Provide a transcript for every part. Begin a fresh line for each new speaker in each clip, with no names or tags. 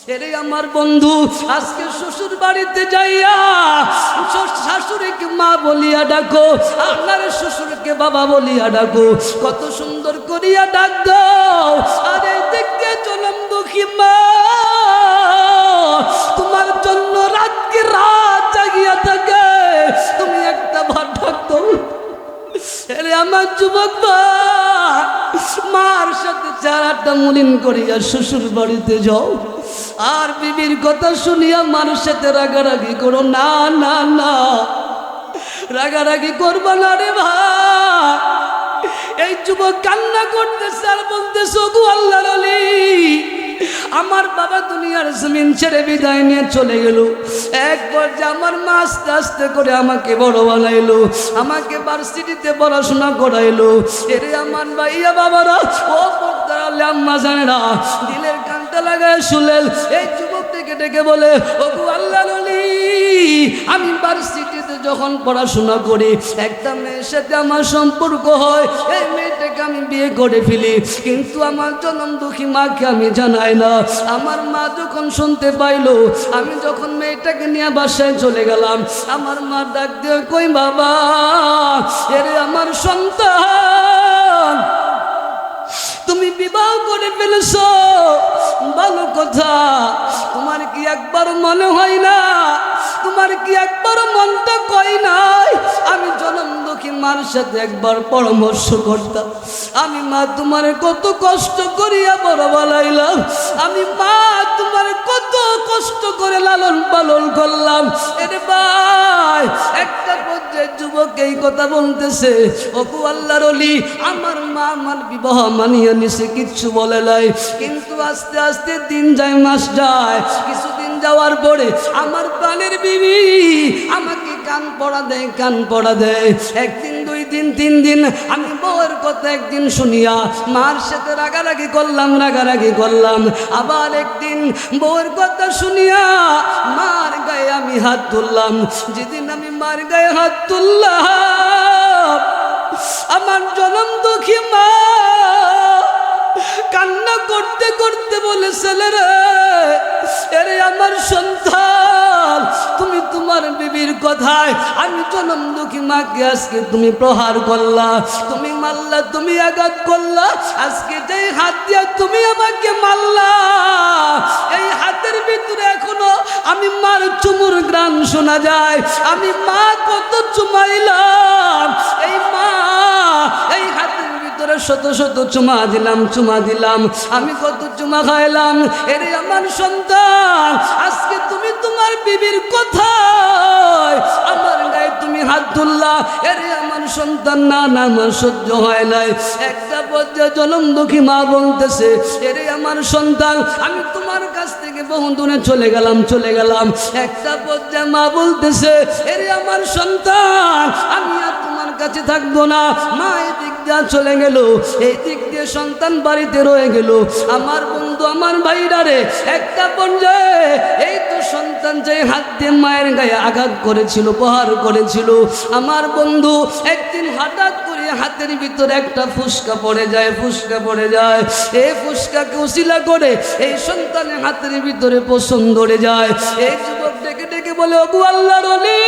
এরে আমার বন্ধু আজকে শ্বশুর বাড়িতে যাইয়া শাশুড়িকে মা বলিয়া ডাকো, আপনার শ্বশুরকে বাবা বলিয়া ডাকো, কত সুন্দর করিয়া ডাক দাও। আর এই দিকে জনম দুঃখী মা তোমার জন্য রাতকে রাত জাগিয়া থাকে, তুমি একটা ভাত ডাক দাও। এরে আমার যুবক ভাই, মার সাথে 4-8টা মুলিন করিয়া শ্বশুর বাড়িতে যাও, আর বিবির কথা শুনিয়া মার সাথে রাগারাগি করো না। না না, রাগারাগি করবা না রে ভাই। এই যুবক কান্না করতেছে আর বলতেছে, ওগো আল্লাহর ওলি, আমার বাবা দুনিয়ার জমিন ছেড়ে বিদায় নিয়ে চলে গেল। এক পর্যায়ে আমার মা আস্তে আস্তে করে আমাকে বড় বানাইলো, আমাকে ভার্সিটিতে পড়াশোনা করাইলো। এরে আমার ভাইয়া বাবারা, ও পর্দার আম্মা জানেরা, দিলের কানটা লাগায় শুলেন। এই যুবক ডেকে ডেকে বলে, ওগো আল্লাহর ওলি, আমি ভার্সিটিতে যখন পড়াশোনা করি একটা মেয়ের সাথে আমার সম্পর্ক হয়, এই মেয়েটাকে আমি বিয়ে করে ফেলি, কিন্তু আমার জনম দুঃখী মাকে আমি জানাই না। আমার মা যখন শুনতে পাইলো, আমি যখন মেয়েটাকে নিয়ে বাসায় চলে গেলাম, আমার মা ডাক দিয়ে কই, বাবা এরে আমার সন্তান, তুমি বিবাহ করে ফেলেছো, ভালো কথা, তোমার কি একবার মনে হয় না, তোমার কি একবার মনটা কই নাই আমি জনম দুঃখী মার সাথে একবার পরামর্শ করতাম? আমি মা তোমার কত কষ্ট করিয়া বড় বানাইলাম, আমি মা তোমার কত কষ্ট করে লালন পালন করলাম। এরে ভাই, একটা পর্যায়ে যুবক এই কথা বলতেছে, ওগো আল্লাহর ওলি, আমার মা আমার বিবাহ মানিয়ে নিছে, কিচ্ছু বলে নাই, কিন্তু আস্তে আস্তে দিন যায়, মাস যায়, কিছুদিন যাওয়ার পরে আমার প্রাণের বিবি আমাকে কান পড়া দেয়। একদিন, 2 দিন, 3 দিন আমি বউয়ের কথা একদিন শুনিয়া মার সাথে রাগারাগি করলাম। আবার একদিন বউয়ের কথা শুনিয়া মার গায়ে আমি হাত তুললাম। যেদিন আমি মার গায়ে হাত তুললাম, আমার জনম দুঃখী মা কান্না করতে করতে বলে, ছেলেরে, এরে আমার সন্তান, তুমি তোমার বিবির কথায় আমি জনম দুঃখী মাকে আজকে তুমি প্রহার করলা, তুমি মারলা, তুমি আঘাত করলা। আজকে যে হাত দিয়া তুমি আমাকে মারলা, এই হাতের ভিতরে এখনো আমি মার চুমুর গ্রাম শোনা যায়। আমি মা কত চুমাইলাম, এই মা এই হাতের ভিতরে শত শত চুমা দিলাম, আমি কত চুমা খাইলাম। এরে আমার সন্তান, আজকে তুমি তোমার বিবির কথায় আমার গায়ে তুমি হাত তুললা। এরে আমার সন্তান, না না, আমার সহ্য হয় নাই। একটা পর্যায়ে জনম দুঃখী মা বলতেছে, এরে আমার সন্তান, আমি তোমার কাছ থেকে বহু দূরে চলে গেলাম। একটা পর্যায়ে মা বলতেছে, এরে আমার সন্তান, আমি আর তোমার কাছে থাকবো না। মা এদিক দিয়ে চলে গেল, এই দিক দিয়ে সন্তান বাড়িতে রয়ে গেল। আমার বন্ধু, আমার ভাইরা রে, একটা পর্যায়ে এই তো সন্তান যে হাত দিয়ে মায়ের গায়ে আঘাত করেছিল, প্রহার করেছিল, আমার বন্ধু একদিন হঠাৎ করে হাতের ভিতরে একটা ফুসকা পড়ে যায়। এই ফুসকাকে উসিলা করে এই সন্তানের হাতের ভিতরে পছন্দ ধরে যায়। এই যুবক ডেকে ডেকে বলে, ওগো আল্লাহর ওলি,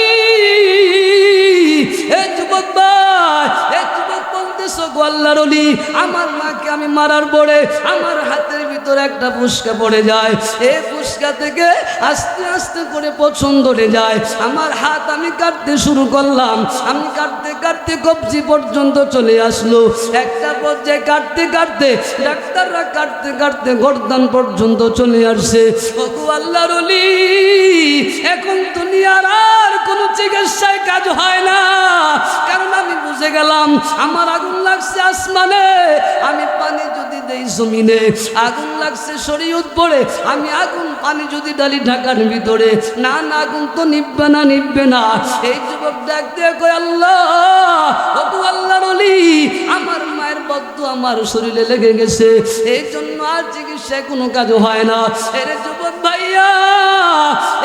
এই যুবক ভাই, এই যুবক বলতেছো, গো আল্লাহর ওলি, আমার মাকে আমি মারার পরে আমার হাতের ভিতরে একটা ফুসকা পড়ে যায়। এই ফুসকা থেকে আস্তে আস্তে করে পছন্দ ধরে যায়। আমার হাত আমি কাটতে শুরু করলাম, আমি কাটতে কাটতে কবজি পর্যন্ত চলে আসলো। একটা পর্যায়ে কাটতে কাটতে ডাক্তাররা কাটতে কাটতে গর্দান পর্যন্ত চলে আসছে। ওগো আল্লাহর ওলি, এখন দুনিয়ার আর কোনো চিকিৎসায় কাজ হয় না, কারণ আমি বুঝে গেলাম আমার আগুন লাগছে আসমানে, আমি পানি যদি দেই জমিনে, আগুন লাগছে শরীয়ত পড়ে, আমি আগুন পানি যদি ডালি ঢাকার ভিতরে, না না, আগুন তো নিববে না। এই যুবক ডাক দিয়ে কয়, আল্লাহ, ওগো আল্লাহর ওলি, আমার মায়ের বদ্দুয়া আমার শরীরে লেগে গেছে, এই জন্য আর চিকিৎসায় কোনো কাজ হয় না। এর যুবক ভাইয়া,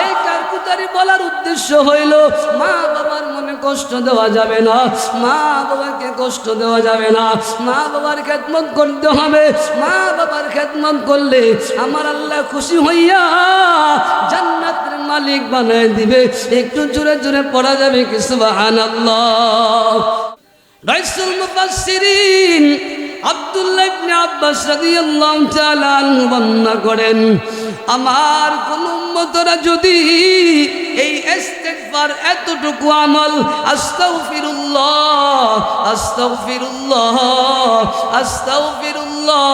এই কার কথাটি বলার উদ্দেশ্য হইল মা বাবার মনে কষ্ট দেওয়া যাবে না, মা বাবাকে কষ্ট দেওয়া যাবে না, মা বাবার খেদমত করতে হবে। মা বাবার খেদমত করলে আমার আল্লাহ খুশি হইয়া জান্নাতের মালিক বানায় দিবে। একটু জোরে জোরে পড়া যাবে কি সুবহানাল্লাহ। রাইসুল মুফাসসিরিন আব্দুল্লাহ ইবনে আব্বাস রাদিয়াল্লাহু তাআলা আনহু বর্ণনা করেন, আমার কোন উম্মতরা যদি এই ইস্তিগফার এতটুকু আমল আস্তাগফিরুল্লাহ আস্তাগফিরুল্লাহ আস্তাগফিরুল্লাহ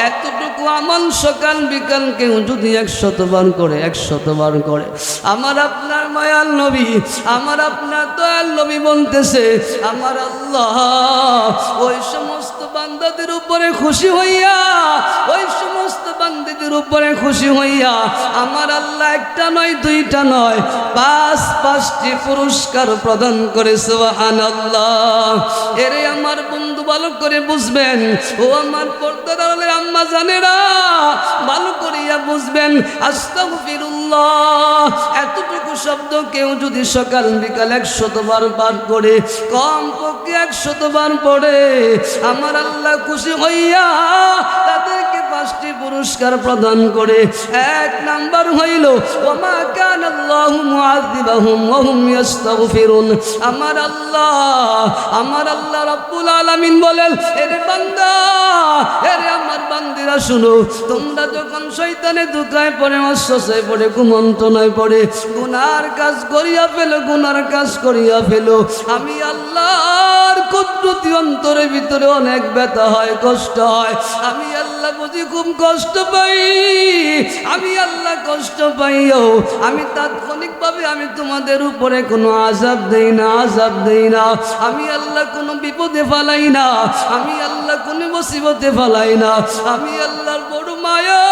এতটুকু আমল সকাল বিকাল কেউ যদি 100 বার করে 100 বার করে, আমার আপনার মায়ার নবী, আমার আপনার দয়াল নবী বলতেছে আমার আল্লাহ ওই সমস্ত বান্দাদের উপরে খুশি হইয়া, ওই সমস্ত বান্দাদের উপরে খুশি হইয়া আমার আল্লাহ একটা নয় দুইটা নয় 5টি পুরস্কার প্রদান করে। সুবহানাল্লাহ। এরে আমার বন্ধু ভালো করে বুঝবেন, ও আমার পর্দার আড়ালের আম্মা জানেরা ভালো করিয়া বুঝবেন, আস্তাগফিরুল্লাহ এতটুকু শব্দ কেউ যদি সকাল বিকাল 100 বার পাঠ করে, কম পক্ষে 100 বার পড়ে, আমার আল্লাহ খুশি হইয়া তাদেরকে 5টি পুরস্কার প্রদান করে। 1 নাম্বার হইল ওমা কানাল্লাহু মুআযিবাহুম ওয়া হুম ইস্তাগফিরুন। আমার আল্লাহ রাব্বুল আলামিন বলেন, এরে বান্দা, এরে আমার বান্দিরা শুনো, তোমরা যখন শয়তানে ধোঁকায় পড়ে, ওয়াসওয়াসায় পড়ে, কুমন্ত্রণায় পড়ে, গুনার কাজ করিয়া ফেলো, গুনার কাজ করিয়া ফেলো, আমি আল্লাহর কুদরতি অন্তরের ভিতরে অনেক ব্যথা হয়, কষ্ট হয়। আমি আল্লাহ বুঝি খুব কষ্ট পাই, আমি আল্লাহ কষ্ট পাইও আমি তাৎক্ষণিকভাবে আমি তোমাদের উপরে কোনো আযাব দেই না, আযাব দেই না। আমি আল্লাহ কোনো বিপদে ফালাই না, আমি আল্লাহ কোনো মুসিবতে ফালাই না। আমি আল্লাহর বড় মায়া,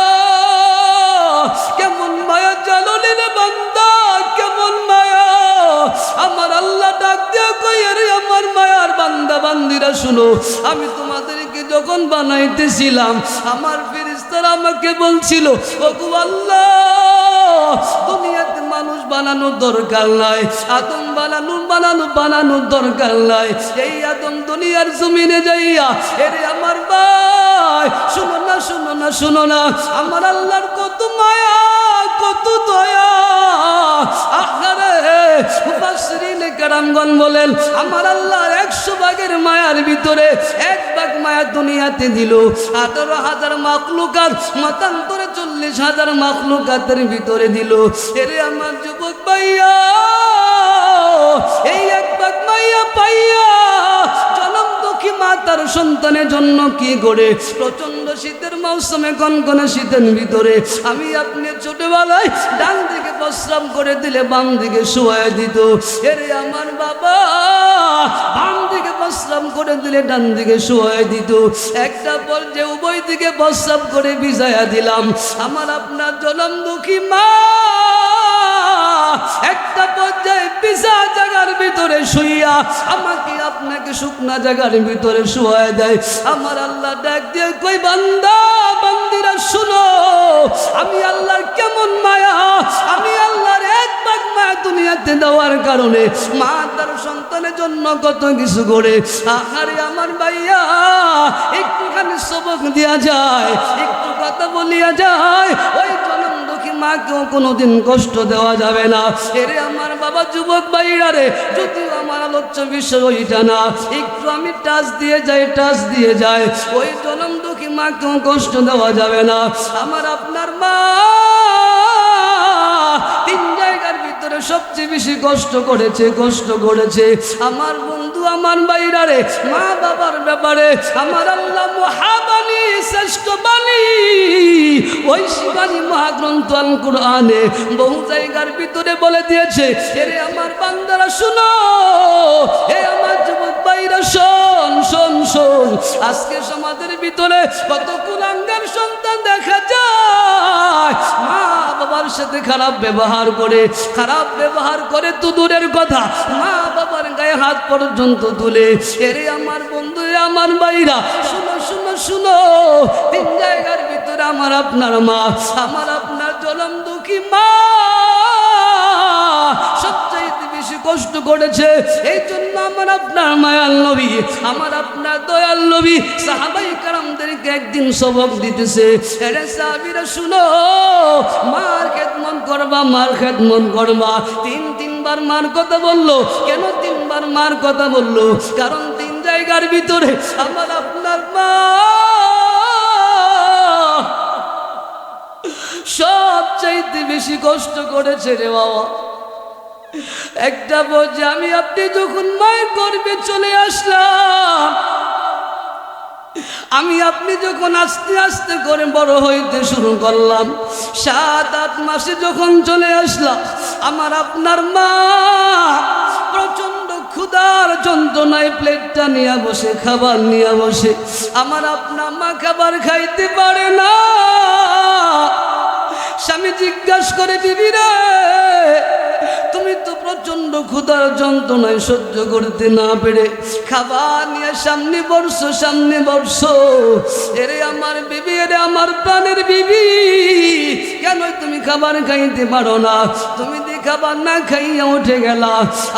কেমন মায়া জানলি রে বান্দা, কেমন মায়া। আমার আল্লাহ ডাক দিয়া কই, রে আমার মায়ার বান্দা বান্দিরা শুনো, আমি তোমাদেরকে যখন বানাইতেছিলাম আমার ফেরেশতারা আমাকে বলছিল, ওগো আল্লাহ দুনিয়াতে মানুষ বানানোর দরকার নাই, আদম বানানোর দরকার নাই। এই আদম দুনিয়ার জমিনে যাইয়া, এরে আমার ভাই শুনো না, শুনো না, শুনো না, আমার আল্লাহর কত মায়া, কত দয়া। আহারে মুফাসসিরিনে কেরামগণ বলেন, আমার আল্লাহর 100 ভাগের মায়ার ভিতরে 1 ভাগ মায়া দুনিয়াতে দিল। 18,000 মাখলুকাত মতান্তরে 40,000 মাখলুকাতের ভিতরে দিল। এরে আমার যুবক ভাইয়া, এই 1 ভাগ মায়া পাইয়া জনম দুঃখী মা তার সন্তানের জন্য কি করে, প্রচন্ড শীতের মৌসুমে কনকনে শীতের ভিতরে আমি আপনি ছোটবেলায় ডান দিকে প্রস্রাব করে দিলে বাম দিকে শুয়ায় দিত। এরে আমার বাবা বাম দিকে প্রস্রাব করে দিলে ডান দিকে শুয়ায় দিত। একটা পর্যায়ে উভয় দিকে প্রস্রাব করে ভিজাইয়া দিলাম। আমার আপনার জনম দুঃখী মা একটা পর্যায়ে ভিজা জায়গার ভিতরে শুইয়া আমাকে আপনাকে শুকনা জায়গার ভিতরে শুয়ায় দেয়। আমার আল্লাহ ডাক দিয়ে কই, বান্দা বান্দিরা শুনো, আমি আল্লাহর কেমন মায়া, আমি আল্লাহর 1 ভাগ মায়া দুনিয়াতে দেওয়ার কারণে মা তার সন্তানের জন্য কত কিছু করে। আরে আমার ভাইয়া একটুখানি সবক দেওয়া যায়, একটু কথা বলিয়া যায়, ওই জনম দুঃখী মাকেও কোনোদিন কষ্ট দেওয়া যাবে না। এরে আমার বাবা যুবক ভাইরা রে, যদিও আমার আলোচ্য বিষয় ওইটা না, একটু আমি টাচ দিয়ে যাই, ওই জনম দুঃখী মাকেও কষ্ট দেওয়া যাবে না। আমার আপনার মা 3 জায়গার ভিতরে সবচেয়ে বেশি কষ্ট করেছে। আমার বন্ধু, আমার ভাইরা রে, মা বাবার ব্যাপারে আমার আল্লাহ মহাবানী, শ্রেষ্ঠ বাণী, ওই শিবানী মহাগ্রন্থ আল কুরআনে বহু জায়গার ভিতরে বলে দিয়েছে। এরে আমার বান্দারা শুনো, এ আমার যুবক ভাইরা শোন, শোন, শোন। আজকে সমাজের ভিতরে কত কুলাঙ্গার সন্তান দেখা যায়, মা বাবার সাথে খারাপ ব্যবহার করে তো দূরের কথা, মা বাবার গায়ে হাত পর্যন্ত তুলে। এরে আমার বন্ধু, আমার ভাইরা শুনো, শুনো, শুনো, 3 জায়গার ভিতরে আমার আপনার মা, আমার আপনার জনম দুঃখী মা কষ্ট করেছে। এই জন্য আমার আপনার মায়াল নবী, আমার আপনার দয়াল নবী সাহাবাই কারামদেরকে একদিন সবক দিতেছে, আরে সাহাবীরা শুনো, মার খেদমত করবা, মার খেদমত করবা। তিনবার মার কথা বললো। কেন তিনবার মার কথা বললো? কারণ তিন জায়গার ভিতরে আমার আপনার মা সবচাইতে বেশি কষ্ট করেছে রে বাবা। একটা বোঝে আমি আপনি যখন মায়ের গর্ভে চলে আসলাম, আমি আপনি যখন আস্তে আস্তে করে বড় হইতে শুরু করলাম, 7-8 মাসে যখন চলে আসলাম, আমার আপনার মা প্রচন্ড ক্ষুধার যন্ত্রণায় প্লেটটা নিয়ে বসে, খাবার নিয়ে বসে। আমার আপনার মা খাবার খাইতে পারে না। স্বামী জিজ্ঞাসা করে, বিবি রে, তুমি তো প্রচন্ড ক্ষুধার যন্ত্রণায় সহ্য করতে না পেরে খাবার নিয়ে সামনে বসছো। এরে আমার বিবি, এরে আমার প্রাণের বিবি, কেন তুমি খাবার খাইতে পারো না? তুমি দি খাবার না খাইয়া উঠে গেলা।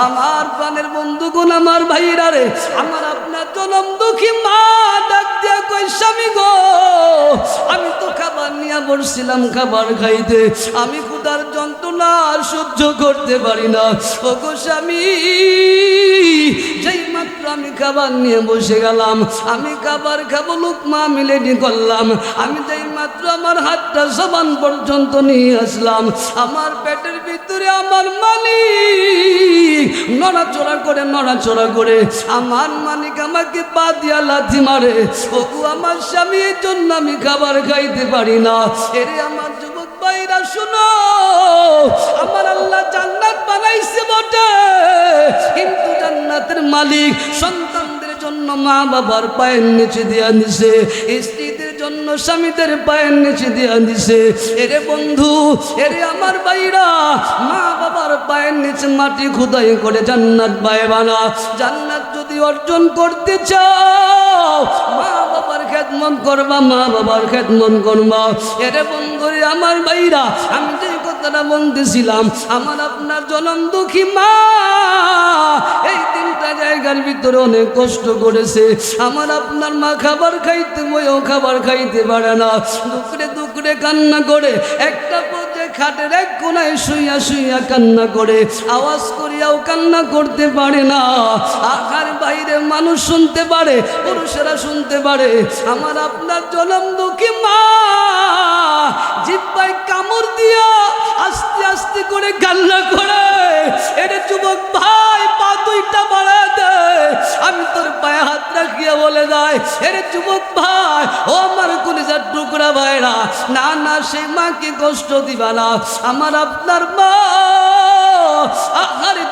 আমার প্রাণের বন্ধুগণ, আমার ভাইরা রে, আমার আপনার জনম দুঃখী মা ডাক দিয়া কই, স্বামী গো, আমি তো খাবার নিয়ে বসছিলাম খাবার খাইতে, আমি ক্ষুধার যন্ত্রণা সহ্য করতে পারি না। ও গো স্বামী, যেই মাত্র আমি খাবার নিয়ে বসে গেলাম, আমি খাবার খাবো, লুকমা মিলেটি করলাম, আমি যেই মাত্র আমার হাতটা জবান পর্যন্ত নিয়ে আসলাম, আমার পেটের ভিতরে আমার মালিক নড়াচড়া করে আমার মালিক আমাকে পা দিয়া লাথি মারে। ও গো আমার স্বামী, এর জন্য আমি খাবার খাইতে পারি না। এরে আমার যুবক ভাইরা শুনো, আমার আল্লাহ জান্নাত বানাইছে বটে, কিন্তু জান্নাতের মালিক সন্তানদের জন্য মা বাবার পায়ের নিচে দিয়া দিছে, স্ত্রীদের জন্য স্বামীদের পায়ের নিচে দিয়া দিছে। এরে বন্ধু, এরে আমার ভাইরা, মা বাবার পায়ের নিচে মাটি খোদাই করে জান্নাত পাইবা না। জান্নাত যদি অর্জন করতে চাও, মা বাবার খেদমত করবা, মা বাবার খেদমত করবা। এরে বন্ধুরে আমার ভাইরা, আমি যে কথাটা বলতেছিলাম, আমার আপনার জনম দুঃখী মা এই 3টা জায়গার ভিতরে অনেক কষ্ট করেছে। আমার আপনার মা খাবার খাইতে বইও খাবার খাইতে পারে না, দুকড়ে কান্না করে, একটা পর্যায়ে খাটের এক কোনায় শুইয়া কান্না করে, আওয়াজ করিয়াও কান্না করতে পারে না। আখার বাইরে মানুষ শুনতে পারে, পুরুষেরা শুনতে পারে। আমার আপনার জনম দুঃখী মা জিহ্বায় কামড় দিয়া আস্তে আস্তে করে কান্না করে, এটা যুবক ভাই পা 2টা বাড়ায় দে, আমি তোর পায়ে হাত রাখিয়া বলে দেয়, এরে যুবক ভাই, ও আমার কলিজার টুকরা ভাইরা, না সেই মাকে কষ্ট দিবা না। আমার আপনার মা আহারে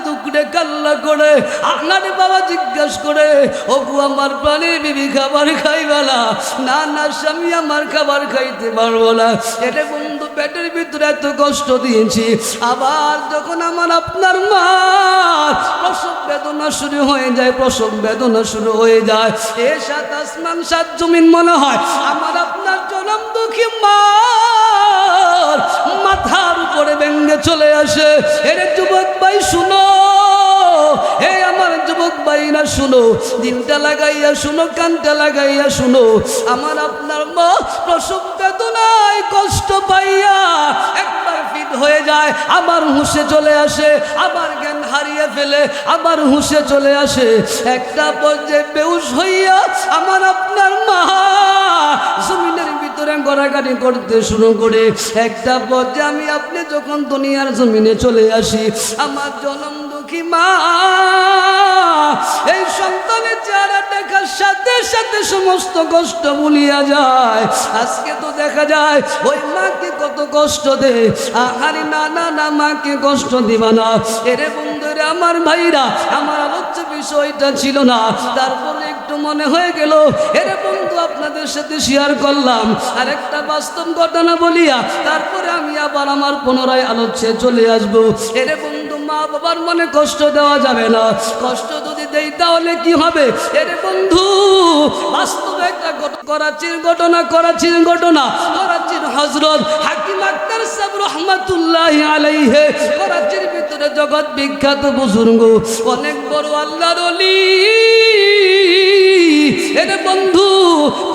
দুকড়ে কান্না করে, আহারে বাবা জিজ্ঞাসা করে, ও গো আমার প্রাণের বিবি খাবার খাইবা না? স্বামী আমার খাবার খাইতে পারবো না। এটা বন্ধু, পেটের ভিতরে এত কষ্ট দিয়েছি। আবার যখন আমার আপনার মা প্রসব বেদনা শুরু হয়ে যায়, এ 7 আসমান 7 জমিন মনে হয় আমার আপনার জনম দুঃখী মা মাথার উপরে ভেঙে চলে আসে। এরে যুবক ভাই শুনো, হে আমার যুবক ভাইরা শুনো, দিনটা লাগাইয়া শুনো, কানটা লাগাইয়া শুনো। আমার আপনার মা প্রসব বেদনায় কষ্ট পাইয়া একবার ফিট হয়ে যায়, আবার হুঁশে চলে আসে, আবার জ্ঞান হারিয়ে ফেলে, আবার হুঁশে চলে আসে। একটা পর্যায়ে বেহুশ হইয়া আমার আপনার মা জমিনের ভিতরে গড়াগড়ি করতে শুরু করে। একটা পর্যায়ে আমি আপনি যখন দুনিয়ার জমিনে চলে আসি, আমার জনম দুঃখী মা এই সন্তানের চেহারা দেখার সাথে সাথে সমস্ত কষ্ট ভুলিয়া যায়। আজকে তো দেখা যায় ওই মাকে কত কষ্ট দে। আহারে না মাকে কষ্ট দিবা না। এরে বন্ধুরা আমার ভাইরা, আমার আলোচ্য বিষয়টা ছিল না, তারপরে একটু মনে হয়ে গেল, এরে বন্ধু আপনাদের সাথে শেয়ার করলাম। আর একটা বাস্তব ঘটনা বলিয়া তারপরে আমি আবার আমার পুনরায় আলোচ্যে চলে আসবো। এরে বন্ধু, মা বাবার মনে কষ্ট দেওয়া যাবে না। কষ্ট যদি দেই তাহলে কি হবে? এর বন্ধু বাস্তবে একটা করাচির ঘটনা করাচির হযরত হাকিম আক্তার সাহেব রহমাতুল্লাহি আলাইহি, করাচির ভিতরে জগৎ বিখ্যাত বুজুর্গ, অনেক বড় আল্লাহর ওলি। এর বন্ধু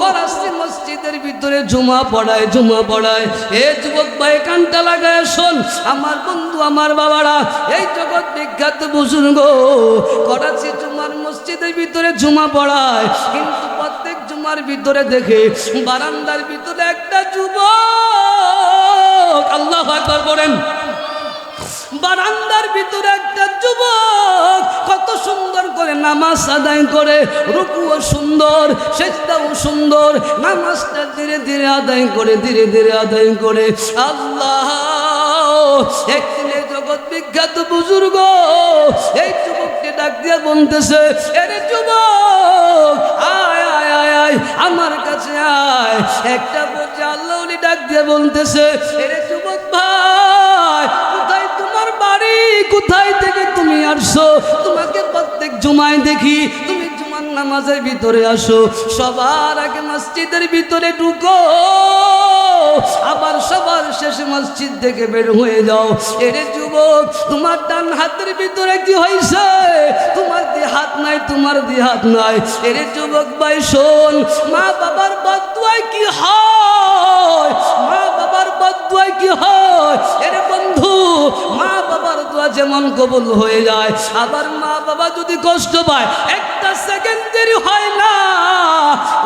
করাচি মসজিদের ভিতরে জুমা পড়ায়। এ যুবক ভাই কানটা লাগায় শোন, আমার বন্ধু আমার বাবারা, এই জগৎ বিখ্যাত বুজুর্গ করাচি জুমার মসজিদের ভিতরে জুমা পড়ায়, কিন্তু প্রত্যেক জুমার ভিতরে দেখে বারান্দার ভিতরে একটা যুবক, আল্লাহু আকবার বলেন, বারান্দার ভিতরে একটা যুবক কত সুন্দর করে নামাজ আদায় করে, রুকুও সুন্দর, সিজদাও সুন্দর, নামাজটা ধীরে ধীরে আদায় করে আল্লাহ। একদিন জগৎ বিখ্যাত বুজুর্গ এই যুবককে ডাক দিয়ে বলতেছে, এরে যুবক আয় আয় আয় আয় আমার কাছে আয়। একটা বলছে আল্লাহ উনি ডাক দিয়ে বলতেছে, এরে যুবক ভাই কোথায় তোমার বাড়ি, কোথায় থেকে তুমি আসছো? তোমাকে প্রত্যেক জুমায় দেখি তুমি জুমার নামাজের ভিতরে আসো, সবার আগে মসজিদের ভিতরে ঢুকো, আবার সবার শেষে মসজিদ থেকে বের হয়ে যাও। এরে যুবক তোমার ডান হাতের ভিতরে কি হয়েছে? তোমার দিয়ে হাত নাই। এরে যুবক ভাই শোন, মা বাবার বদদুয়ায় কি হয়? এরে বন্ধু মা বাবার দোয়া যেমন কবুল হয়ে যায়, আবার মা বাবা যদি কষ্ট পায় একটা সেকেন্ড দেরি হয় না,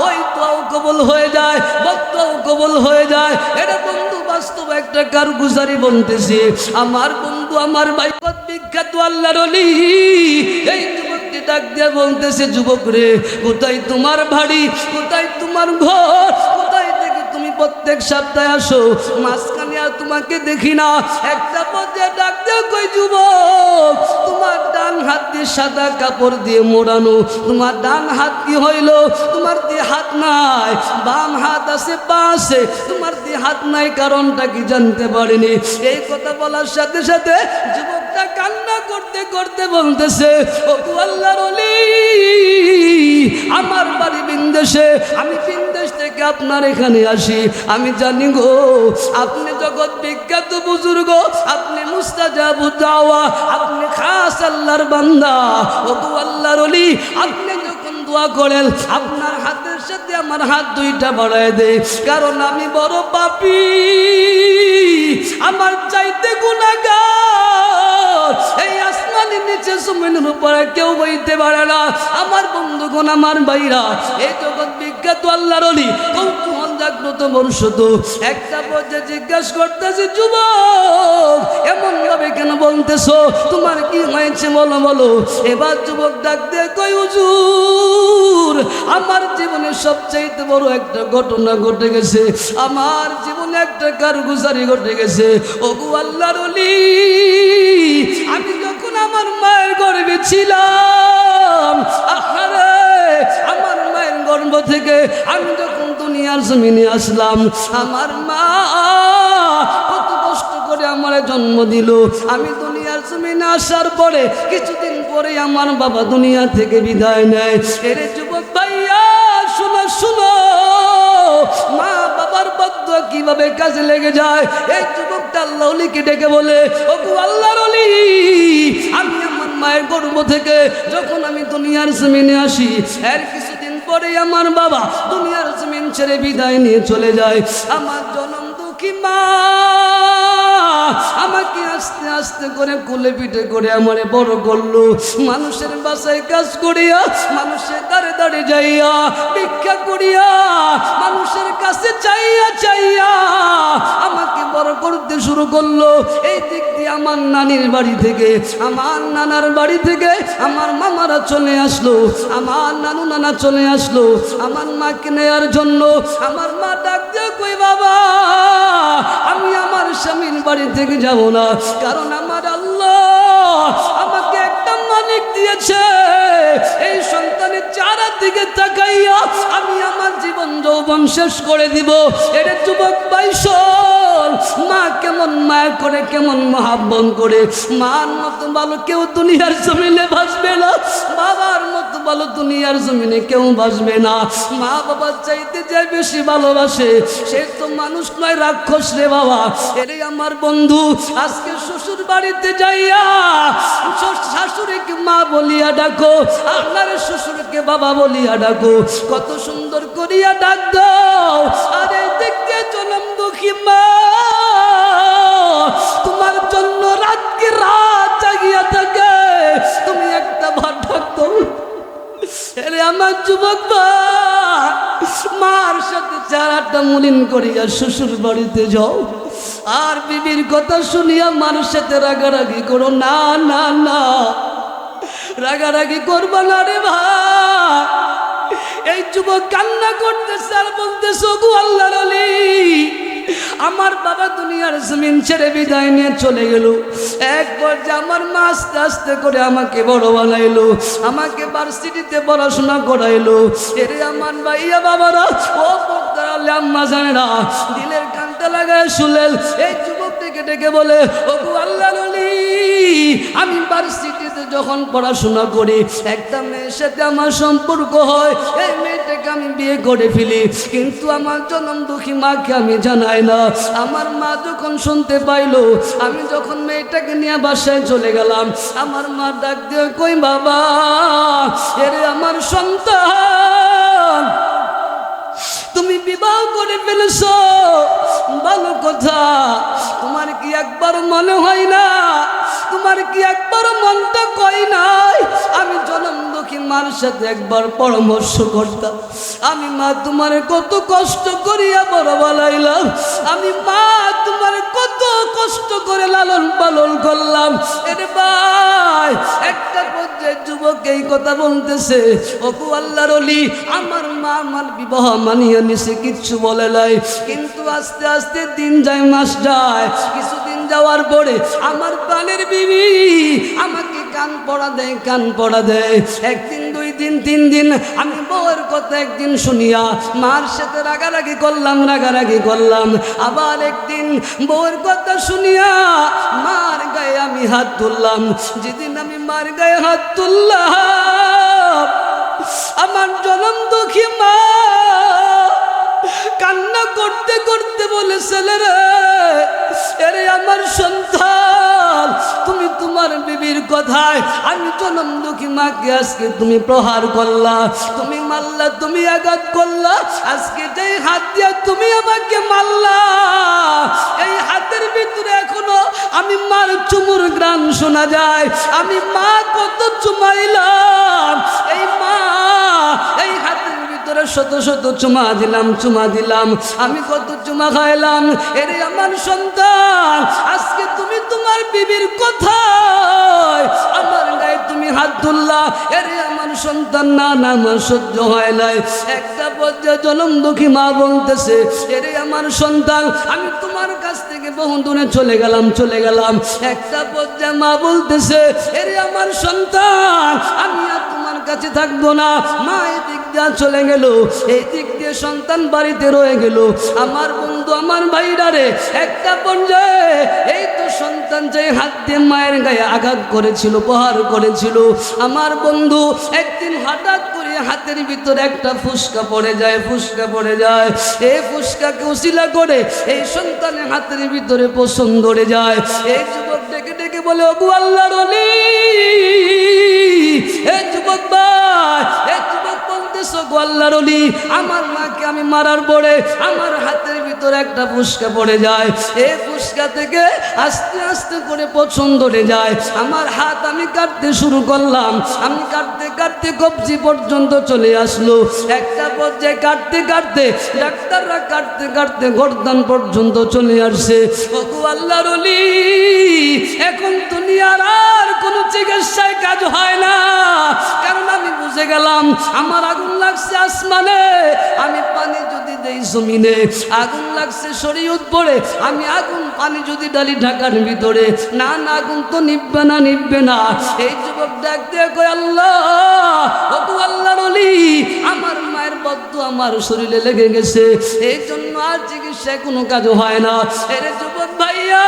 ওই দোয়াও কবুল হয়ে যায়, বদদুয়াও কবুল হয়ে যায়। এটা বন্ধু বাস্তব একটা কারগুজারি বলতেছি। আমার বন্ধু আমার ভাই বিখ্যাত আল্লাহর ওলি এই যুবককে ডাক দিয়ে বলতেছে, যুবক রে কোথায় তোমার বাড়ি, কোথায় তোমার ঘর, কোথায় থেকে তুমি প্রত্যেক সপ্তাহে আসো? মাঝখানে আর তোমাকে দেখি না। একটা পর্যায়ে ডাক দিয়ে কই, যুবক তোমার ডান হাত দিয়ে সাদা কাপড় দিয়ে মোড়ানো, তোমার ডান হাত কি হইল? তোমার দিয়ে হাত নাই, বাম হাত আছে পাশে, তোমার দিয়ে হাত নাই, কারণটা কি জানতে পারিনি। এই কথা বলার সাথে সাথে যুবকটা কান্না করতে করতে বলতেছে, ও আল্লাহর ওলি আমার বাড়ি বিন্দেশে, আমি বিন্দেশ থেকে আপনার এখানে আসি। আমি জানি গো আপনি জগৎ বিখ্যাত বুজুর্গ, আপনি মুস্তাজাবু দাওয়া, আপনি খাস আল্লাহর বান্দা। ও আল্লাহর ওলি আপনি যখন দোয়া করেন আপনার হাতের সাথে আমার হাত দুইটা বাড়ায় দেয়, কারণ আমি বড় পাপী, আমার চাইতে গুনাহগার এই আসমানের নিচে জমিনের উপরে কেউ বইতে পারে না। আমার বন্ধুগণ আমার ভাইরা, এই জগৎ বিখ্যাত আল্লাহর ওলি কৌতূহল জাগ্রত বর্ষত একটা পর্যায়ে জিজ্ঞাসা করতেছে, যুবক এমন ভাবে কেন বলতেছো? তোমার কি হয়েছে বলো। এবার যুবক ডাক দিয়ে কই, হুজুর আমার জীবনে সবচাইতে বড় একটা ঘটনা ঘটে গেছে, আমার জীবনে একটা কারগুজারি ঘটে গেছে। ওগো আল্লাহর ওলি আমি যখন আমার মায়ের গর্ভে ছিলাম, আহারে আমার মায়ের গর্ভ থেকে আমি যখন দুনিয়ার জমিনে আসলাম, আমার মা কত কষ্ট করে আমার জন্ম দিল। আমি দুনিয়ার জমিনে আসার পরে কিছুদিন পরে আমার বাবা দুনিয়া থেকে বিদায় নেয়। এরে যুবক ভাইয়া শুনো, মা বাবার বদদুয়া কিভাবে কাজে লেগে যায়। এই যুবকটা আল্লাহর ওলিকে ডেকে বলে, ও আল্লাহর ওলি আমি আমার মায়ের গর্ভ থেকে যখন আমি দুনিয়ার জমিনে আসি, এর কিছুদিন পরে আমার বাবা দুনিয়ার জমিন ছেড়ে বিদায় নিয়ে চলে যায়। আমার জনম দুঃখী মা আমাকে আস্তে আস্তে করে কোলে পিঠে করে আমারে বড় করলো। মানুষের বাসায় কাজ করিয়া, মানুষের দাঁড়ে দাঁড়ে যাইয়া, ভিক্ষা করিয়া, মানুষের কাছে চাইয়া আমাকে বড় করতে শুরু করলো। এই দিক দিয়ে আমার নানির বাড়ি থেকে, আমার নানার বাড়ি থেকে আমার মামারা চলে আসলো, আমার নানা চলে আসলো আমার মাকে নেয়ার জন্য। আমার মা ডাক দিয়ে কই, বাবা আমি আমার স্বামীর বাড়ি থেকে যাব না, কারণ আমার আল্লাহ আমাকে একটা মালিক দিয়েছে, এই সন্তানের চারা দিকে তাকাইয়া আমি আমার জীবন যৌবন শেষ করে দিব। এটা যুবক ভাই শোন, মা কেমন মায়া করে, কেমন মহাব্বত করে। মার মতো ভালো কেউ দুনিয়ার জমিনে ভাসবে না, বাবার মতো ভালো দুনিয়ার জমিনে কেউ ভাসবে না। মা বাবার চাইতে যে বেশি ভালোবাসে সে তো মানুষ নয়, রাক্ষস রে বাবা। এরে আমার বন্ধু, আজকে শ্বশুর বাড়িতে যাইয়া শাশুড়িকে মা বলিয়া ডাকো, আপনার শ্বশুরকে বাবা বলিয়া ডাকো, কত সুন্দর করিয়া ডাক দাও। আরে দেখতে জনম দুঃখী মা তোমার জন্য রাতকে রাত জাগিয়া থাকে, তুমি একটা ভাত ডাকতো। এরে আমার যুবক ভাই, মার সাথে চারাটা মলিন করিয়া শ্বশুর বাড়িতে যাও, আর বিবির কথা শুনিয়া মার সাথে রাগারাগি করো না। না না, রাগারাগি করবো না রে ভাই। এই যুবক কান্না করতেছে আর বলতেছে, গো আল্লাহর ওলি, আমার বাবা দুনিয়ার জমিন ছেড়ে বিদায় নিয়ে চলে গেল। এক পর্যায়ে আমার মা আস্তে আস্তে করে আমাকে বড় বানাইলো, আমাকে ভার্সিটিতে পড়াশোনা করাইলো। এরে আমার ভাইয়া বাবারা, ও পর্দার আম্মা জানেরা, দিলের কানটা লাগায় শুনলেন। এই যুবক ডেকে ডেকে বলে, ও গো আল্লাহর ওলি, আমি ভার্সিটিতে যখন পড়াশোনা করি একটা মেয়ের সাথে আমার সম্পর্ক হয়, এই মেয়েটাকে আমি বিয়ে করে ফেলি, কিন্তু আমার জনম দুঃখী মাকে আমি জানাই না। আমার মা যখন শুনতে পাইলো, আমি যখন মেয়েটাকে নিয়ে বাসায় চলে গেলাম, আমার মা ডাক দিয়ে কই, বাবা এরে আমার সন্তান, তুমি বিবাহ করে ফেলেছো, ভালো কথা। তোমার কি একবার মনে হয় না, তোমার কি একবার মনটা কয় নাই আমি জনম দুঃখী মার সাথে একবার পরামর্শ করতাম? আমি মা তোমার কত কষ্ট করিয়া বড় বানাইলাম, আমি মা তোমার কত কষ্ট করে লালন পালন করলাম। এরে ভাই, একটা পর্যায়ে যুবক এই কথা বলতেছে, ওগো আল্লাহর ওলি, আমার মা আমার বিবাহ মানিয়ে নিছে, কিচ্ছু বলে নাই, কিন্তু আস্তে আস্তে দিন যায়, মাস যায়, কিছুদিন যাওয়ার পরে আমার প্রাণের বিবি আমাকে কান পড়া দেয়, কান পড়া দেয়। একদিন, দুই দিন, তিন দিন আমি বউয়ের কথা একদিন শুনিয়া মার সাথে রাগারাগি করলাম, রাগারাগি করলাম। আবার একদিন বউয়ের কথা শুনিয়া মার গায়ে আমি হাত তুললাম। যেদিন আমি মার গায়ে হাত তুললাম, আমার জনম দুঃখী মা কান্না করতে করতে বলে, ছেলেরে, এরে আমার সন্তান, তুমি তোমার বিবির কথায় আমি জনম দুঃখী মাকে আজকে তুমি প্রহার করলা, তুমি মারলা, তুমি আঘাত করলা। আজকে যেই হাত দিয়া তুমি আমাকে মারলা, এই হাতের ভিতরে এখনো আমি মার চুমুর গ্রাম শোনা যায়। আমি মা কত চুমাইলাম, এই মা এই হাতের ভিতরে শত শত চুমা দিলাম, চুমা দিলাম, আমি কত চুমা খাইলাম। এরে আমার সন্তান, আজকে তুমি তোমার বিবির কথায় আমার গায়ে তুমি হাত তুললা। এরে আমার সন্তান, না না, আমার সহ্য হয় নাই। একটা পর্যায়ে জনম দুঃখী মা বলতেছে, এরে আমার সন্তান, আমি তোমার কাছ থেকে বহু দূরে চলে গেলাম, চলে গেলাম। একটা পর্যায়ে মা বলতেছে, এরে আমার সন্তান, আমি আর তোমার কাছে থাকবো না। মা এদিক দিয়ে চলে গেল, এই দিক দিয়ে সন্তান বাড়িতে রয়ে গেল। আমার বন্ধু, আমার ভাইরা রে, একটা পর্যায়ে এই তো সন্তান যে হাত দিয়ে মায়ের গায়ে আঘাত করেছিল, প্রহার করেছিল, আমার বন্ধু একদিন হঠাৎ করে হাতের ভিতরে একটা ফুসকা পড়ে যায়, ফুসকা পড়ে যায়। এই ফুসকাকে উসিলা করে এই সন্তানের হাতের ভিতরে পছন ধরে যায়। এই যুবক ডেকে ডেকে বলে, ওগো আল্লাহর ওলি, এই যুবক ভাই, এই যুবক বলতেছ, গো আল্লাহর ওলি, আমার মাকে আমি মারার পরে আমার হাতের ভিতরে একটা ফুসকা পড়ে যায়। এই ফুসকা থেকে আস্তে আস্তে করে পছন ধরে যায়। আমার হাত আমি কাটতে শুরু করলাম, আমি কাটতে কাটতে কবজি পর্যন্ত চলে আসলো। একটা পর্যায়ে কাটতে কাটতে ডাক্তাররা কাটতে কাটতে গর্দান পর্যন্ত চলে আসছে। ওগো আল্লাহর ওলি, এখন দুনিয়ার আর কোনো চিকিৎসায় কাজ হয় না, কারণ আমি বুঝে বুঝে গেলাম আমার আগুন লাগছে আসমানে, আমি পানি যদি দেই জমিনে, আগুন লাগছে শরীয়ত পড়ে, আমি আগুন পানি যদি ডালি ঢাকার ভিতরে, না না আগুন তো নিববে না, নিববে না। এই যুবক ডাক দিয়ে কয় আল্লাহ, ও তো আল্লাহর ওলি, আমার মায়ের বদ্ধ আমার শরীরে লেগে গেছে, এই জন্য আর চিকিৎসায় কোনো কাজ হয় না। এর যুবক ভাইয়া,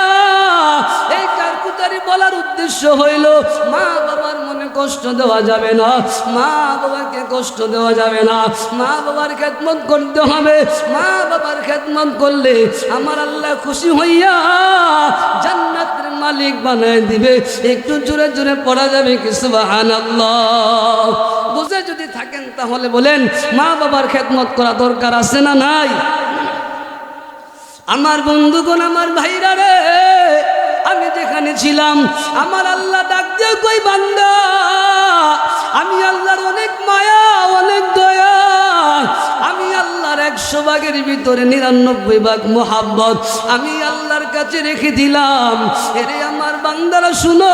এই কারকুটারি বলার উদ্দেশ্য হইল মা বাবার মনে কষ্ট দেওয়া যাবে না, মা বাবাকে কষ্ট দেওয়া যাবে না, মা বাবার খেদমত করতে হবে। মা বাবার খেদমত করলে আমার আল্লাহ খুশি হইয়া জান্নাতের মালিক বানায় দিবে। একটু জোরে জোরে পড়া যাবে কি সুবহানাল্লাহ? বুঝে যদি থাকেন তাহলে বলেন মা বাবার খেদমত করা দরকার আছে না নাই? আমার বন্ধুগণ, আমার ভাইরা রে, আমি যেখানে ছিলাম আমার আল্লাহ ডাক দিয়ে কই বান্দা, আমি আল্লাহর অনেক মায়া, অনেক দয়া, আমি আল্লাহর 100 ভাগের ভিতরে 99 ভাগ মোহাব্বত আমি আল্লাহর কাছে রেখে দিলাম। এরে আমার বান্দারা শুনো,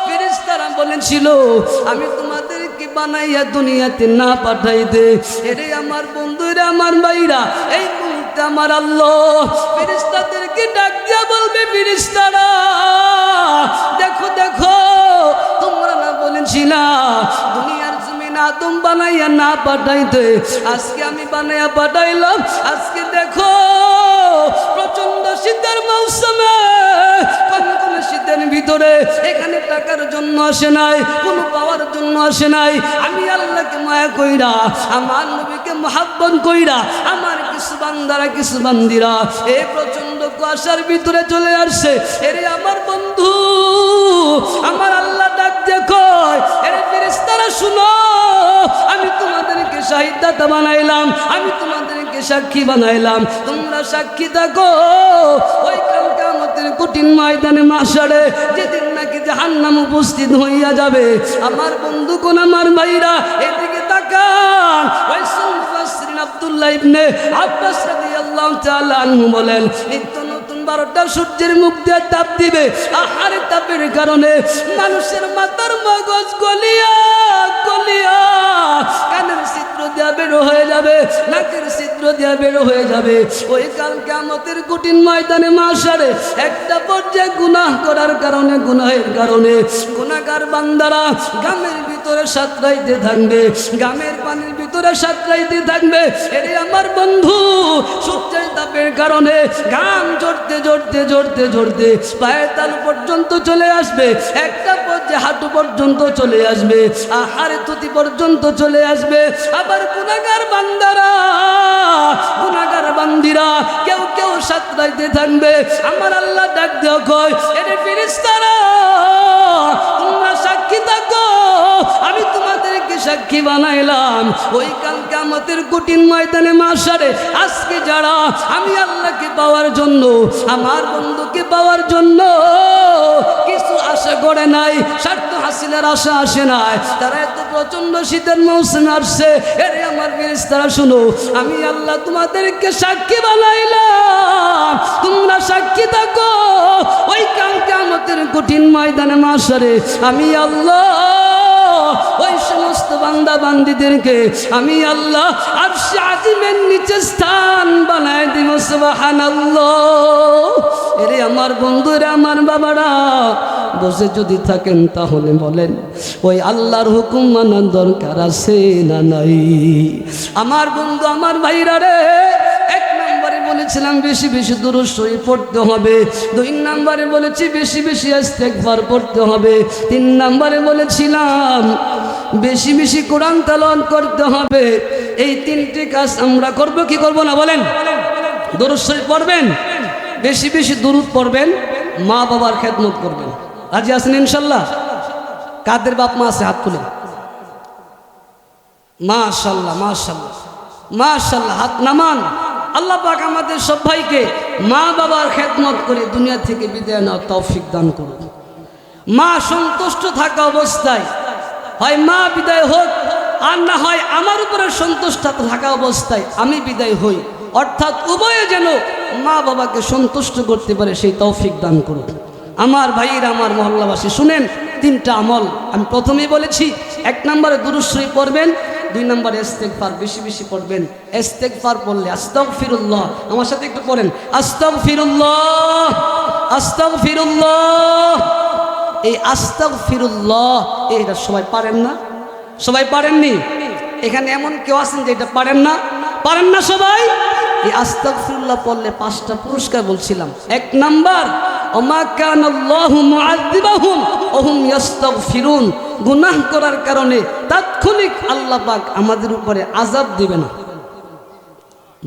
ফেরেশতারা বলেছিল আমি তোমাদেরকে বানাইয়া দুনিয়াতে না পাঠাইতে। এরে আমার বন্ধুরা, আমার ভাইরা, এই মুহূর্তে আমার আল্লাহ ফেরেশতাদেরকে ডাক দিয়া বলবে, ফেরেশতারা দেখো দেখো, তোমরা না বলেছিলা দুনিয়ার জমিন আদম বানাইয়া না পাঠাইতে, আজকে আমি বানাইয়া পাঠাইলাম। আজকে দেখো প্রচন্ড শীতের মৌসুমে, কনকনে শীতের ভিতরে এখানে টাকার জন্য আসে নাই, কোনো পাওয়ার জন্য আসে নাই, আমি আল্লাহকে মায়া কইরা, আমার নবীকে মহাব্বত কইরা, আমার কিছু বান্দারা, কিছু বান্দিরা এই প্রচন্ড কুয়াশার ভিতরে চলে আসছে। এরে আমার বন্ধু, আমার আল্লাহ ডাক দিয়ে কয়, এরে ফেরেশতারা শুনো, আমি তোমাদেরকে শাহিদদাতা বানাইলাম, আমি তোমাদেরকে সাক্ষী বানাইলাম, তোমরা সাক্ষী থাকো। ওই কাল কিয়ামতের কঠিন ময়দানে মাশারে, যেদিন নাকি জাহান্নাম উপস্থিত হইয়া যাবে, আমার বন্ধুগণ, আমার ভাইরা এদিকে তাকান। ওই মুফাসসিরিন আব্দুল্লাহ ইবনে আব্বাস রাদিয়াল্লাহু তাআলা আনহু বলেন, নিত্য নতুন 12টা সূর্যের মুখ দিয়ে তাপ দিবে, আর তাপের কারণে মানুষের মাথার মগজ গলিয়া গলিয়া কানের ছিদ্র দিয়া বের হয়ে যাবে, নাকের ছিদ্র দিয়া বের হয়ে যাবে। ওই কাল কিয়ামতের কঠিন ময়দানে মাশারে একটা পর্যায়ে গুনাহ করার কারণে, গুনাহের কারণে গুনাহগার বান্দারা গামের ভিতরে সাঁতরাইতে থাকবে, গামের পানির ভিতরে সাঁতরাইতে থাকবে। এরে আমার বন্ধু, সূর্যের তাপের কারণে ঘাম ঝরতে ঝরতে ঝরতে ঝরতে পায়ের তালু পর্যন্ত চলে আসবে, একটা পর্যায়ে হাঁটু পর্যন্ত চলে আসবে, আহারে তুতি পর্যন্ত চলে আসবে। আবার গুনাহগার বান্দারা, গুনাহগার বান্দিরা কেউ কেউ সাঁতরাইতে থাকবে। আমার আল্লাহ ডাক দেওয়া কয়, এরে ফেরেশতারা তোমরা সাক্ষী থাকো, আমি তোমাদেরকে সাক্ষী বানাইলাম। ওই কাল কিয়ামতের কঠিন ময়দানে মাশারে আজকে যারা আমি আল্লাহকে পাওয়ার জন্য, আমার বন্ধুকে পাওয়ার জন্য কিছু আশা করে নাই, স্বার্থ হাসিলের আশা আসে নাই, তারা এত প্রচন্ড শীতের মৌসুমে আসছে। এরে আমার ফেরেশতারা শুনো, আমি আল্লাহ তোমাদেরকে সাক্ষী বানাইলাম, তোমরা সাক্ষী থাকো। ওই কাল কিয়ামতের কঠিন ময়দানে মাশারে আমি আল্লাহ ওই সমস্ত বান্দা বান্দীদেরকে আমি আল্লাহ আরশে আজিমের নিচে স্থান বানায় দিব। সুবহানাল্লাহ। এরে আমার বন্ধুরা, আমার বাবারা, বসে যদি থাকেন তাহলে বলেন ওই আল্লাহর হুকুম মানার দরকার আছে না নাই? আমার বন্ধু, আমার ভাইরা রে, এক নম্বরে বলেছিলাম বেশি বেশি দুরূদ শরীফ পড়তে হবে, 2 নম্বরে বলেছি বেশি বেশি ইস্তেগফার পড়তে হবে, 3 নম্বরে বলেছিলাম বেশি বেশি কোরআন তেলাওয়াত করতে হবে। এই 3টি কাজ আমরা করব কি করব না বলেন? দুরূদ শরীফ পড়বেন, বেশি বেশি দুরূদ পড়বেন, মা বাবার খেদমত করবেন। রাজি আছেন ইনশাল্লাহ? কাদের বাপ মা আছে হাত তুলে? মাশাআল্লাহ, মাশাআল্লাহ, মাশাআল্লাহ, হাত নামান। আল্লাহ পাক আমাদের সবাইকে মা বাবার খেদমত করে দুনিয়া থেকে বিদায় নেওয়ার তৌফিক দান করুন। মা সন্তুষ্ট থাকা অবস্থায় হয় মা বিদায় হোক, আর না হয় আমার উপরে সন্তুষ্ট থাকা অবস্থায় আমি বিদায় হই, অর্থাৎ উভয়ে যেন মা বাবাকে সন্তুষ্ট করতে পারে সেই তৌফিক দান করুন। আমার ভাইয়েরা, আমার মহল্লাবাসী শুনেন, তিনটা আমল আমি প্রথমেই বলেছি। 1 নম্বরে দুরূদ শরীফ পড়বেন, 2 নম্বরে ইস্তেগফার বেশি বেশি পড়বেন। ইস্তেগফার পড়লে আস্তাগফিরুল্লাহ, আমার সাথে একটু পড়েন, আস্তাগফিরুল্লাহ আস্তাগফিরুল্লাহ। এই আস্তাগফিরুল্লাহ এটা সবাই পারেন না? সবাই পারেননি? এখানে এমন কেউ আছেন যে এটা পারেন না? পারেন না সবাই? এই আস্তাগফিরুল্লাহ পড়লে 5টা পুরস্কার বলছিলাম। 1 নাম্বার, ওমা কানাল্লাহু মুআযিবাহুম ওয়া হুম ইস্তাগফিরুন। গুনাহ করার কারণে তাৎক্ষণিক আল্লাহ পাক আমাদের উপরে আযাব দিবে না।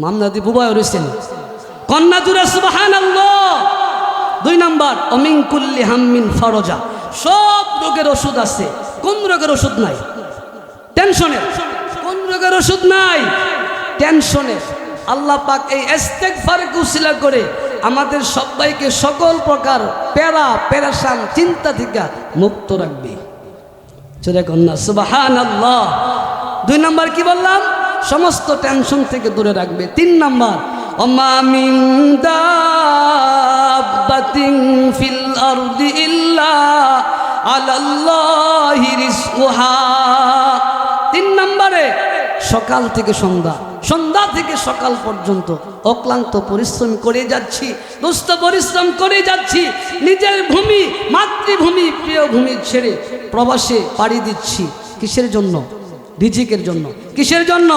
মামনাদি বুবাই হইছেন কন্যা জুড়ে সুবহানাল্লাহ। 2 নাম্বার, অমিন কুল্লি হাম্মিন ফারজা। সব রোগের ওষুধ আছে, কোন রোগের ওষুধ নাই? টেনশনের। কোন রোগের ওষুধ নাই? টেনশনের। আল্লাহ পাক এই ইস্তেগফারকে উসিলা করে আমাদের সবাইকে সকল প্রকার পেরেশান চিন্তা থেকে মুক্ত রাখবে। জোরে কন্যা সুবহানাল্লাহ। 2 নাম্বার কি বললাম? সমস্ত টেনশন থেকে দূরে রাখবে। 3 নাম্বার, ওমা মিন দাব্বাতিন ফিল আরদি ইল্লা আলাল্লাহি রিজকুহা। 3 নম্বরে, সকাল থেকে সন্ধ্যা, সন্ধ্যা থেকে সকাল পর্যন্ত অক্লান্ত পরিশ্রম করে যাচ্ছি, দুস্থ পরিশ্রম করে যাচ্ছি, নিজের ভূমি মাতৃভূমি প্রিয় ভূমি ছেড়ে প্রবাসে পাড়ি দিচ্ছি। কিসের জন্য? রিজিকের জন্য। কিসের জন্য?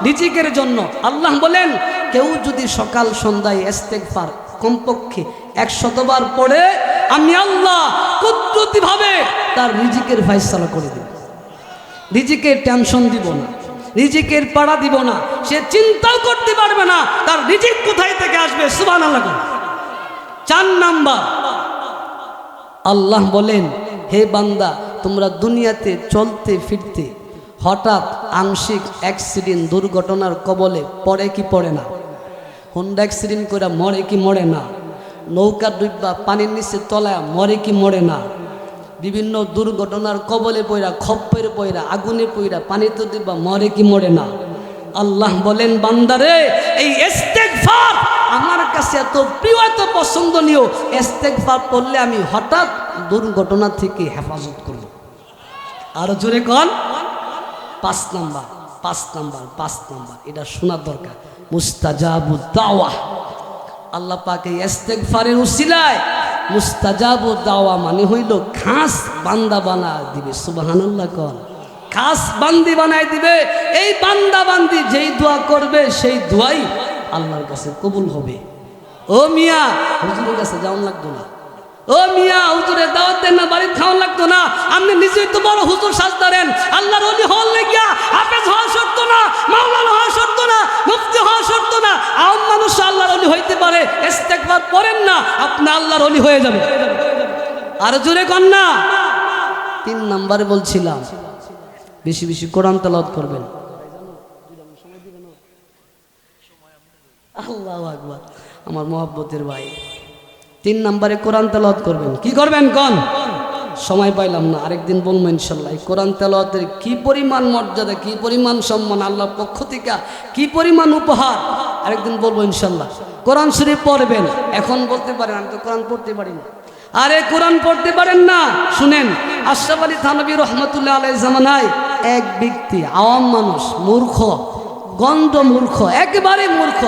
রিজিকের জন্য। আল্লাহ বলেন, কেউ যদি সকাল সন্ধ্যায় ইস্তেগফার কমপক্ষে 100 বার পড়ে, আমি আল্লাহ কুদরতিভাবে তার রিজিকের ফয়সালা করে দেব। রিজিকের টেনশন দিব না, রিজিকের পাড়া দিব না, সে চিন্তাও করতে পারবে না তার রিজিক কোথায় থেকে আসবে। সুবহানাল্লাহ। 4 নাম্বার, আল্লাহ বলেন, হে বান্দা, তোমরা দুনিয়াতে চলতে ফিরতে হঠাৎ আংশিক অ্যাক্সিডেন্ট দুর্ঘটনার কবলে পড়ে কি পড়ে না? হোন্ডা অ্যাক্সিডেন্ট করে মরে কি মরে না? নৌকা ডুববা পানির নিচে তলায় মরে কি মরে না? বিভিন্ন দুর্ঘটনার কবলে পইরা, খপ্পের পইরা, আগুনে পইরা, পানিতে দিবা মরে কি মরে না? আল্লাহ বলেন, বান্দারে, এই ইস্তেগফার আমার কাছে এত প্রিয়, এত পছন্দনীয়। ইস্তেগফার পড়লে আমি হঠাৎ দুর্ঘটনা থেকে হেফাজত করব। আরো জোরে কোন? 5 নাম্বার, 5 নাম্বার, 5 নাম্বার, এটা শোনার দরকার। মুস্তাজাবুদ দাওয়া। আল্লাহ পাক এই ইস্তেগফারের উসিলায় মুস্তাজাবুদ দাওয়া মানে হইল খাস বান্দা বানা দিবে। সুবহানাল্লাহ কোন? খাস বান্দি বানায় দিবে। এই বান্দা বান্দি যেই দোয়া করবে সেই দোয়াই আল্লাহর কাছে কবুল হবে। ও মিয়া, হুজুরের কাছে যাওয়া লাগতো না। ও মিয়া, হুজুরের দাওয়াত দেন না, বাড়ি খাওয়া লাগতো না। আপনি নিজেই তো বড় হুজুর সাজদারেন। আল্লাহর ওলি হওয়ার লেগিয়া হাফেজ হওয়া শর্ত না, মাওলানা হওয়া শর্ত না, মুফতি হওয়া শর্ত না। আম মানুষ আল্লাহর ওলি হইতে পারে। ইস্তেগফার পড়েন না, আপনি আল্লাহর ওলি হয়ে যাবে। আর জোরে কন না। 3 নম্বরে বলছিলাম, বেশি বেশি কোরআন তেলাওয়াত করবেন। আল্লাহু আকবার, আমার মহব্বতের ভাই। 3 নম্বরে কোরআন তেলাওয়াত করবেন। কি করবেন কোন? সময় পাইলাম না, আরেকদিন বলবো ইনশাল্লাহ। এই কোরআন তেলাওয়াতের কি পরিমাণ মর্যাদা, কি পরিমাণ সম্মান, আল্লাহর পক্ষ থেকে কি পরিমাণ উপহার, আরেকদিন বলবো ইনশাল্লাহ। কোরআন শরীফ পড়বেন। এখন বলতে পারেন, আমি তো কোরআন পড়তে পারি না। আরে কোরআন পড়তে পারেন না? শুনেন, আশরাফ আলী থানভী রহমতুল্লাহ আলাইহির জামানায় এক ব্যক্তি, আওয়াম মানুষ, মূর্খ, গন্ড মূর্খ, একেবারে মূর্খ,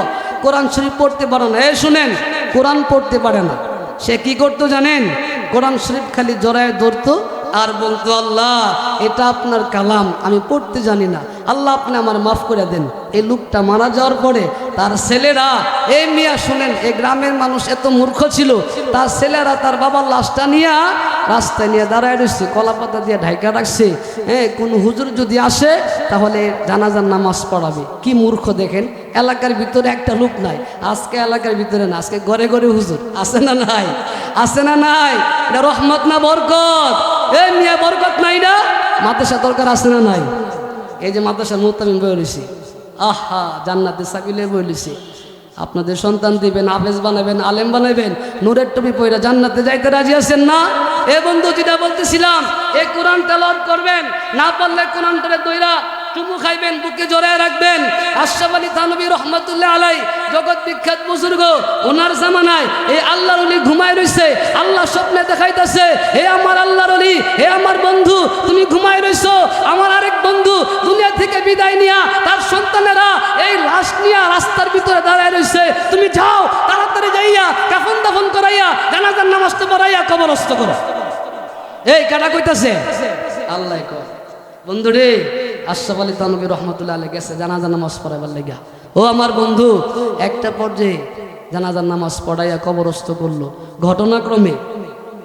কোরআন শরীফ পড়তে পারে না। শুনেন, কোরআন পড়তে পারে না। সে কি করতো জানেন? কোরআন শরীফ খালি জড়ায় ধরতো আর বলতো, আল্লাহ এটা আপনার কালাম, আমি পড়তে জানি না, আল্লাহ আপনি আমার মাফ করে দেন। এই লোকটা মারা যাওয়ার পরে তার ছেলেরা, এই মিয়া শুনেন, এই গ্রামের মানুষ এত মূর্খ ছিল, তার ছেলেরা তার বাবার লাশটা নিয়ে রাস্তায় নিয়ে দাঁড়ায় রয়েছে, কলা পাতা দিয়ে ঢাকা রাখছে। কোনো হুজুর যদি আসে তাহলে জানাজার নামাজ পড়াবে। কি মূর্খ দেখেন। এলাকার ভিতরে একটা লোক নাই, আজকে এলাকার ভিতরে না, আজকে ঘরে ঘরে হুজুর। আছে না নাই? আছে না নাই? এটা রহমত না বরকত? এই মিয়া বরকত নাই না? মাদ্রাসা দরকার আছে না নাই? এই যে মাদ্রাসার মুতামিম বই রয়েছে, আহা জান্নাতের সাবিলে বই রয়েছে। আপনাদের সন্তান দিবেন, হাফেজ বানাবেন, আলেম বানাবেন, নূরের টুপি পয়রা জান্নাতে যাইতে রাজি আছেন না? এ বন্ধু, যেটা বলতেছিলাম, এই কোরআন তেলাওয়াত করবেন, না পারলে কোরআন ধরে দইরা চুমু খাইবেন, বুকে জড়ায় রাখবেন। আশরাফ আলী থানভী রহমতুল্লাহ আলাই, জগৎ বিখ্যাত বুজুর্গ, ওনার জামানায় এই আল্লাহর ওলি ঘুমায় রইছে, আল্লাহ স্বপ্নে দেখাইতেছে, হে আমার আল্লাহর ওলি, হে বিদায় নিয়া তার সন্তানেরা এই লাশ নিয়া রাস্তার ভিতরে দাঁড়ায় রইছে। তুমি যাও, তাড়াতাড়ি যাইয়া কাফন দাফন করাইয়া জানাজার নামাজটা পড়াইয়া কবরস্থ করো। এই কাটা কইতাছে আল্লাহ কয়। বন্ধু রে, আশরাফ আলী থানভী রহমতুল্লাহ আলাইহি গেছে জানাজার নামাজ পড়াইবার লাগা। ও আমার বন্ধু, একটা পর্যায়ে জানাজার নামাজ পড়াইয়া কবরস্থ করলো। ঘটনাক্রমে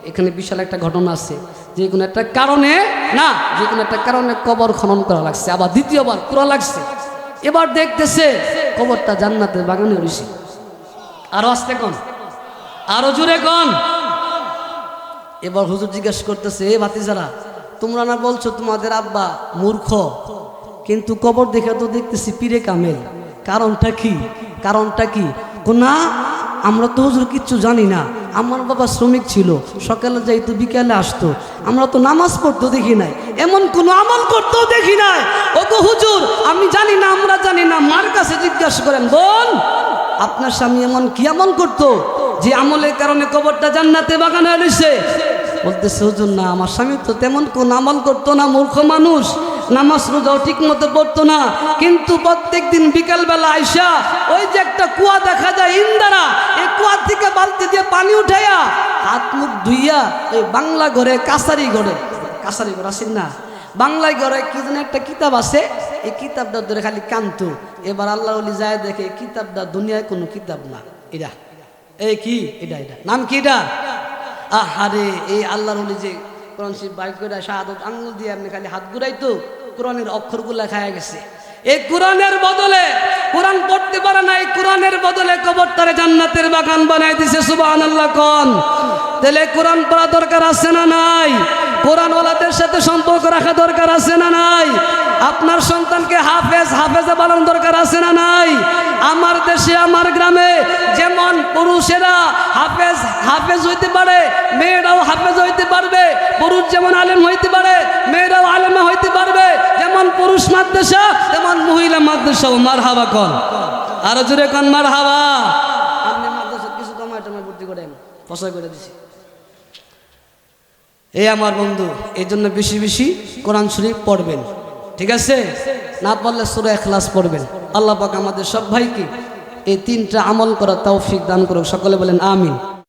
এখানে বিশাল একটা ঘটনা আছে, যে কোনো একটা কারণে না, যে কোনো একটা কারণে কবর খনন করা লাগছে, আবার দ্বিতীয়বার করা লাগছে। এবার দেখতেছে কবরটা জান্নাতের বাগানে রয়েছে। আরো আসতে কোন, আরো জোরে কোন। এবার হুজুর জিজ্ঞাসা করতেছে, এ ভাতিজারা, তোমরা না বলছো তোমাদের আব্বা মূর্খ, কিন্তু কবর দেখে তো দেখতেছি পীরে কামেল, কারণটা কি? কারণটা কি? না, আমরা তো হুজুর কিচ্ছু জানি না। আমার বাবা শ্রমিক ছিল, সকালে যাইতো বিকালে আসতো, আমরা তো নামাজ পড়তো দেখি নাই, এমন কোনো আমল করতেও দেখি নাই। ও তো হুজুর আমি জানি না, আমরা জানি না, মার কাছে জিজ্ঞাসা করেন। বোন, আপনার স্বামী এমন কি আমল করতো যে আমলের কারণে কবরটা জান্নাতে বাগানে রয়েছে? বলতেছে, হুজুর না, আমার স্বামী তো তেমন কোন আমল করতো না, মূর্খ মানুষ, নামাজ রোজাও ঠিক মতো পড়তো না, কিন্তু প্রত্যেক দিন বিকালবেলা আইসা ওই যে একটা কুয়া দেখা যায় ইন্দারা, এই কুয়া থেকে বালতি দিয়ে পানি উঠাইয়া হাত মুখ ধুইয়া এই বাংলা ঘরে কাছারি ঘরে আসেন না, বাংলায় ঘরে কি যেন একটা কিতাব আছে, এই কিতাবটা ধরে খালি কান্ত। এবার আল্লাহ ওলি যায় দেখে এই কিতাবটা দুনিয়ায় কোনো কিতাব না, এটা এই কি এটা, এটা নাম কি এটা? আহারে, এই আল্লাহর ওলি যে কোরআন শরীফ বাইক করে শাহাদত আঙ্গুল দিয়ে আপনি খালি হাত ঘুরাইতো, কোরআনের অক্ষরগুলা খায়া গেছে। এই কোরআনের বদলে, কোরআন পড়তে পারে না, এই কোরআনের বদলে কবরটারে জান্নাতের বাগান বানাই দিছে। সুবহানাল্লাহ কোন। তাহলে কোরআন পড়া দরকার আছে না নাই? কোরআনওয়ালাদের সাথে সম্পর্ক রাখা দরকার আছে না নাই? আপনার সন্তানকে হাফেজে বানানোর দরকার আছে না নাই? আমার দেশে আমার গ্রামে যেমন পুরুষেরা হাফেজ হইতে পারে, মেয়েরাও হাফেজ হইতে পারবে। পুরুষ যেমন আলেম হইতে পারে, মেয়েরাও আলেমা হইতে পারবে। যেমন পুরুষ মাদ্রাসা তেমন মহিলা মাদ্রাসাও। মারহাবা কোন, আরো জোরে কোন মারহাবা। আপনি মাদ্রাসা কিছু কমায় টমায় ভর্তি করেন, ফসল করে দিছি। এই আমার বন্ধু, এই জন্য বেশি বেশি কোরআন শরীফ পড়বেন, ঠিক আছে? না পারলে সূরা ইখলাস পড়বেন। আল্লাহ পাক আমাদের সব ভাইকে এই তিনটা আমল করার তৌফিক দান করুক। সকলে বলেন আমিন।